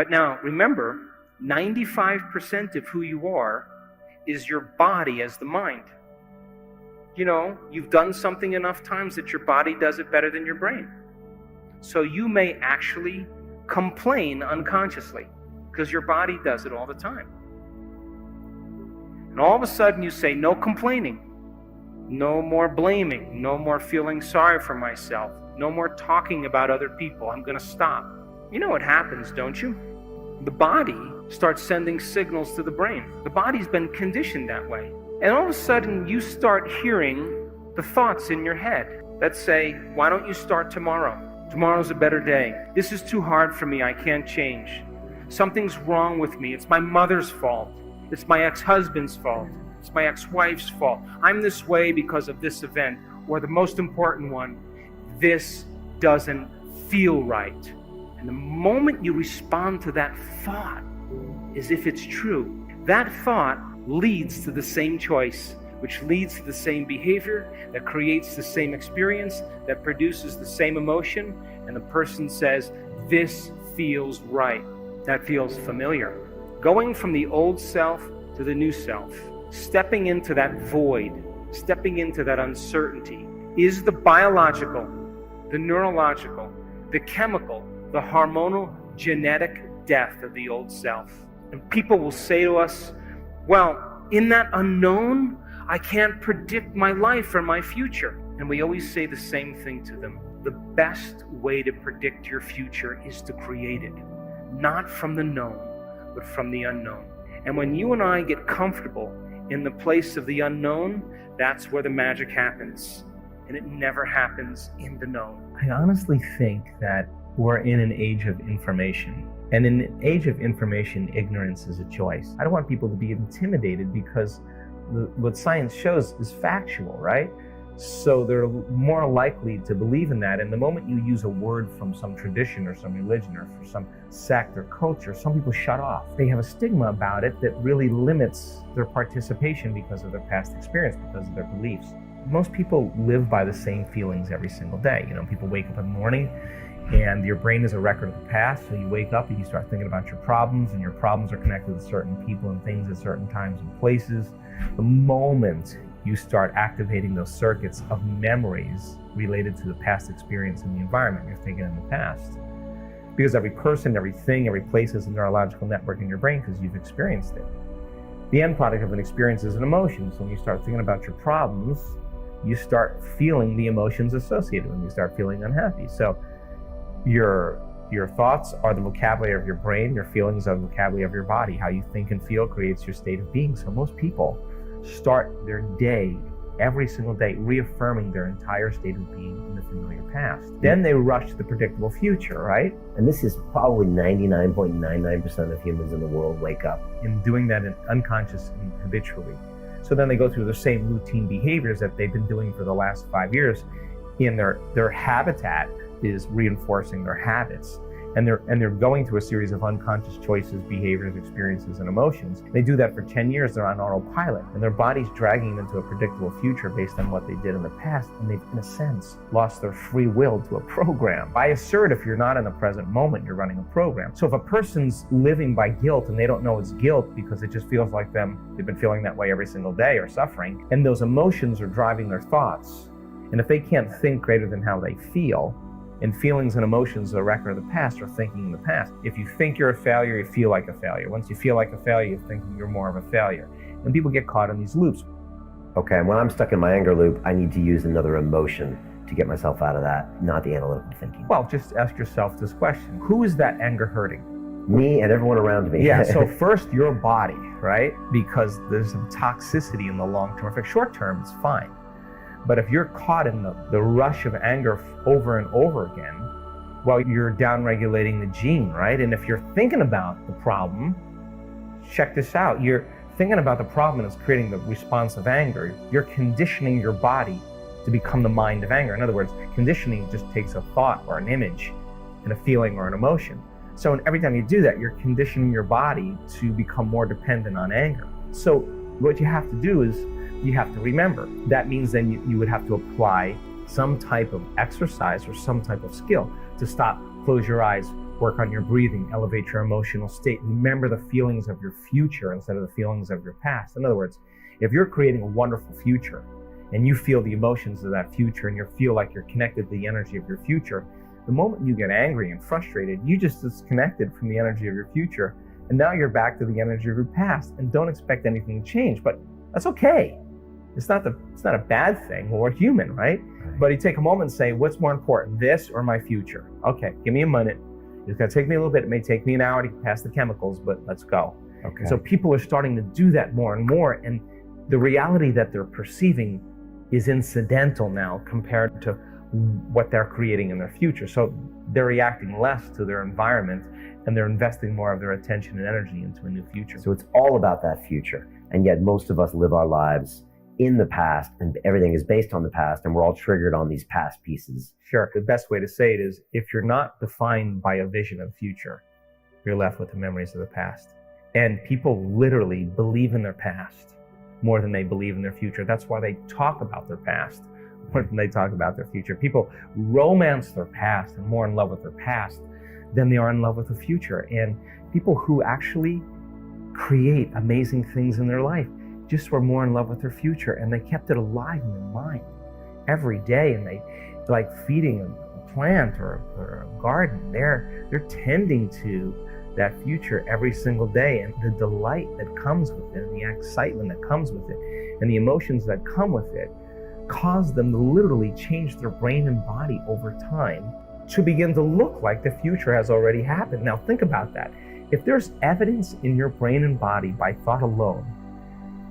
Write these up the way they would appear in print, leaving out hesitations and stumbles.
But now, remember, 95% of who you are is your body as the mind. You know, you've done something enough times that your body does it better than your brain. So you may actually complain unconsciously because your body does it all the time. And all of a sudden you say, no complaining, no more blaming, no more feeling sorry for myself, no more talking about other people. I'm going to stop. You know what happens, don't you? The body starts sending signals to the brain. The body's been conditioned that way. And all of a sudden you start hearing the thoughts in your head that say, why don't you start tomorrow? Tomorrow's a better day. This is too hard for me. I can't change. Something's wrong with me. It's my mother's fault. It's my ex-husband's fault. It's my ex-wife's fault. I'm this way because of this event. Or the most important one, this doesn't feel right. And the moment you respond to that thought as if it's true, that thought leads to the same choice, which leads to the same behavior, that creates the same experience, that produces the same emotion, and the person says, this feels right. That feels familiar. Going from the old self to the new self, stepping into that void, stepping into that uncertainty, is the biological, the neurological, the chemical, the hormonal, genetic death of the old self. And people will say to us, well, in that unknown, I can't predict my life or my future. And we always say the same thing to them. The best way to predict your future is to create it, not from the known, but from the unknown. And when you and I get comfortable in the place of the unknown, that's where the magic happens. And it never happens in the known. I honestly think that we're in an age of information. And in an age of information, ignorance is a choice. I don't want people to be intimidated because what science shows is factual, right? So they're more likely to believe in that. And the moment you use a word from some tradition or some religion or for some sect or culture, some people shut off. They have a stigma about it that really limits their participation because of their past experience, because of their beliefs. Most people live by the same feelings every single day. You know, people wake up in the morning and your brain is a record of the past. So you wake up and you start thinking about your problems, and your problems are connected to certain people and things at certain times and places. The moment you start activating those circuits of memories related to the past experience and the environment you're thinking in the past. Because every person, everything, every place is a neurological network in your brain because you've experienced it. The end product of an experience is an emotion. So when you start thinking about your problems, you start feeling the emotions associated when you start feeling unhappy. So your thoughts are the vocabulary of your brain, your feelings are the vocabulary of your body. How you think and feel creates your state of being. So most people start their day, every single day, reaffirming their entire state of being in the familiar past. Then they rush to the predictable future, right? And this is probably 99.99% of humans in the world wake up. In doing that unconsciously and habitually. So then they go through the same routine behaviors that they've been doing for the last 5 years. In their habitat is reinforcing their habits. And they're going through a series of unconscious choices, behaviors, experiences, and emotions. They do that for 10 years, they're on autopilot, and their body's dragging them into a predictable future based on what they did in the past, and they've, in a sense, lost their free will to a program. I assert if you're not in the present moment, you're running a program. So if a person's living by guilt and they don't know it's guilt because it just feels like they've been feeling that way every single day or suffering, and those emotions are driving their thoughts, and if they can't think greater than how they feel, and feelings and emotions are a record of the past or thinking in the past. If you think you're a failure, you feel like a failure. Once you feel like a failure, you're thinking you're more of a failure. And people get caught in these loops. Okay, and when I'm stuck in my anger loop, I need to use another emotion to get myself out of that, not the analytical thinking. Well, just ask yourself this question. Who is that anger hurting? Me and everyone around me. Yeah, so first your body, right? Because there's some toxicity in the long term. If it's short term, it's fine. But if you're caught in the rush of anger over and over again, well, you're downregulating the gene, right? And if you're thinking about the problem, check this out. You're thinking about the problem and it's creating the response of anger. You're conditioning your body to become the mind of anger. In other words, conditioning just takes a thought or an image and a feeling or an emotion. So every time you do that, you're conditioning your body to become more dependent on anger. So what you have to do is you have to remember. That means then you would have to apply some type of exercise or some type of skill to stop, close your eyes, work on your breathing, elevate your emotional state. Remember the feelings of your future instead of the feelings of your past. In other words, if you're creating a wonderful future and you feel the emotions of that future and you feel like you're connected to the energy of your future, the moment you get angry and frustrated, you just disconnected from the energy of your future. And now you're back to the energy of your past, and don't expect anything to change. But that's okay. It's not a bad thing. We're human, right? But you take a moment and say, what's more important, this or my future? Okay, give me a minute. It's gonna take me a little bit. It may take me an hour to get past the chemicals, but let's go. Okay. So people are starting to do that more and more. And the reality that they're perceiving is incidental now compared to what they're creating in their future. So they're reacting less to their environment and they're investing more of their attention and energy into a new future. So it's all about that future. And yet most of us live our lives in the past, and everything is based on the past, and we're all triggered on these past pieces. Sure. The best way to say it is, if you're not defined by a vision of the future, you're left with the memories of the past. And people literally believe in their past more than they believe in their future. That's why they talk about their past more than they talk about their future. People romance their past and more in love with their past than they are in love with the future. And people who actually create amazing things in their life just were more in love with their future, and they kept it alive in their mind every day. And they, like feeding a plant or a garden, they're tending to that future every single day, and the delight that comes with it, and the excitement that comes with it, and the emotions that come with it cause them to literally change their brain and body over time to begin to look like the future has already happened. Now think about that. If there's evidence in your brain and body by thought alone,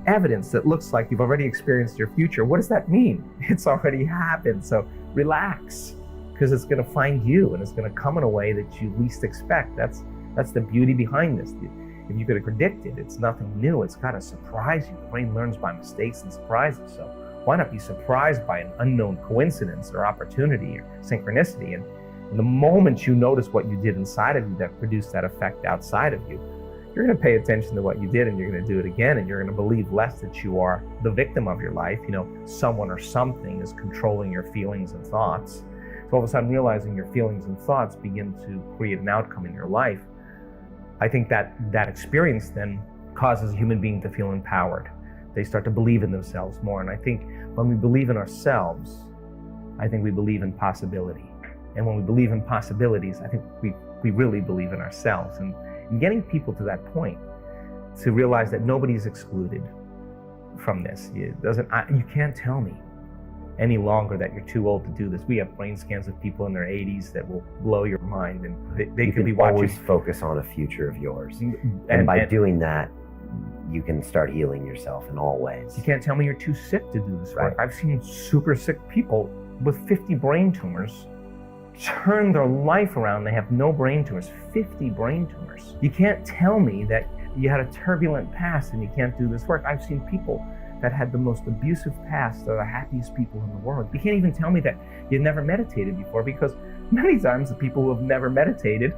evidence that looks like you've already experienced your future, what does that mean? It's already happened. So relax, because it's going to find you, and it's going to come in a way that you least expect. That's the beauty behind this. If you could have predicted, it's nothing new. It's got to surprise you. The brain learns by mistakes and surprises. So why not be surprised by an unknown coincidence or opportunity or synchronicity? And the moment you notice what you did inside of you that produced that effect outside of you, you're going to pay attention to what you did, and you're going to do it again, and you're going to believe less that you are the victim of your life. Someone or something is controlling your feelings and thoughts. So all of a sudden realizing your feelings and thoughts begin to create an outcome in your life. I think that experience then causes a human being to feel empowered. They start to believe in themselves more. And I think when we believe in ourselves, I think we believe in possibility. And when we believe in possibilities, I think we really believe in ourselves. And getting people to that point, to realize that nobody's excluded from this. You can't tell me any longer that you're too old to do this. We have brain scans of people in their 80s that will blow your mind, and they could be watching. Always focus on a future of yours. And by doing that, you can start healing yourself in all ways. You can't tell me you're too sick to do this work. Right. I've seen super sick people with 50 brain tumors turn their life around. They have no brain tumors, 50 brain tumors. You can't tell me that you had a turbulent past and you can't do this work. I've seen people that had the most abusive past are the happiest people in the world. You can't even tell me that you've never meditated before, because many times the people who have never meditated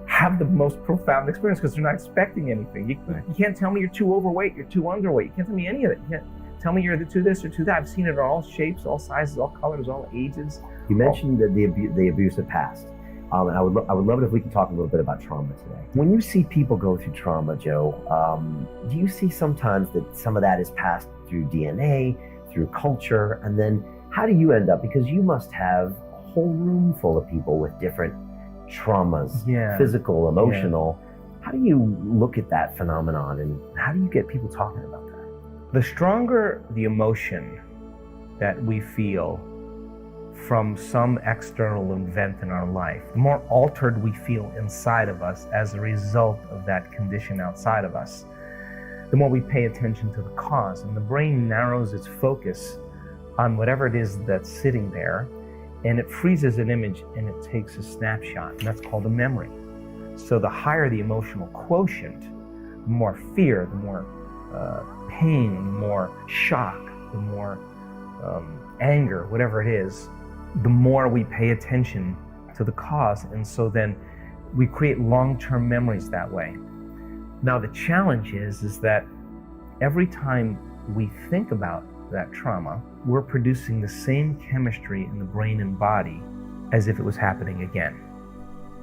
have the most profound experience because they're not expecting anything. You can't tell me you're too overweight, you're too underweight. You can't tell me any of it. You can't tell me you're too this or too that. I've seen it in all shapes, all sizes, all colors, all ages. You mentioned the abusive past. And I would love it if we could talk a little bit about trauma today. When you see people go through trauma, Joe, do you see sometimes that some of that is passed through DNA, through culture, and then how do you end up? Because you must have a whole room full of people with different traumas, physical, emotional. Yeah. How do you look at that phenomenon, and how do you get people talking about that? The stronger the emotion that we feel from some external event in our life, the more altered we feel inside of us as a result of that condition outside of us, the more we pay attention to the cause. And the brain narrows its focus on whatever it is that's sitting there, and it freezes an image and it takes a snapshot, and that's called a memory. So the higher the emotional quotient, the more fear, the more pain, the more shock, the more anger, whatever it is, the more we pay attention to the cause. And so then we create long-term memories that way. Now the challenge is that every time we think about that trauma, we're producing the same chemistry in the brain and body as if it was happening again.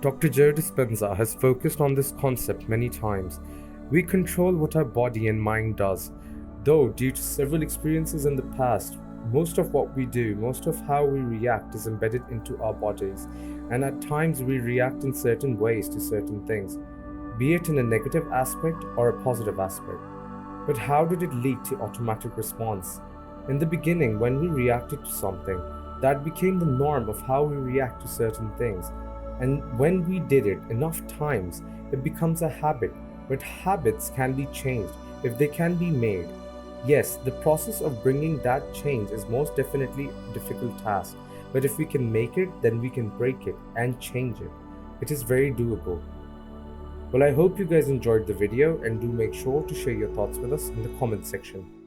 Dr. Joe Dispenza has focused on this concept many times. We control what our body and mind does, though due to several experiences in the past, most of what we do, most of how we react is embedded into our bodies, and at times we react in certain ways to certain things, be it in a negative aspect or a positive aspect. But how did it lead to automatic response? In the beginning, when we reacted to something, that became the norm of how we react to certain things. And when we did it enough times, it becomes a habit. But habits can be changed if they can be made. Yes, the process of bringing that change is most definitely a difficult task. But if we can make it, then we can break it and change it. It is very doable. Well, I hope you guys enjoyed the video, and do make sure to share your thoughts with us in the comment section.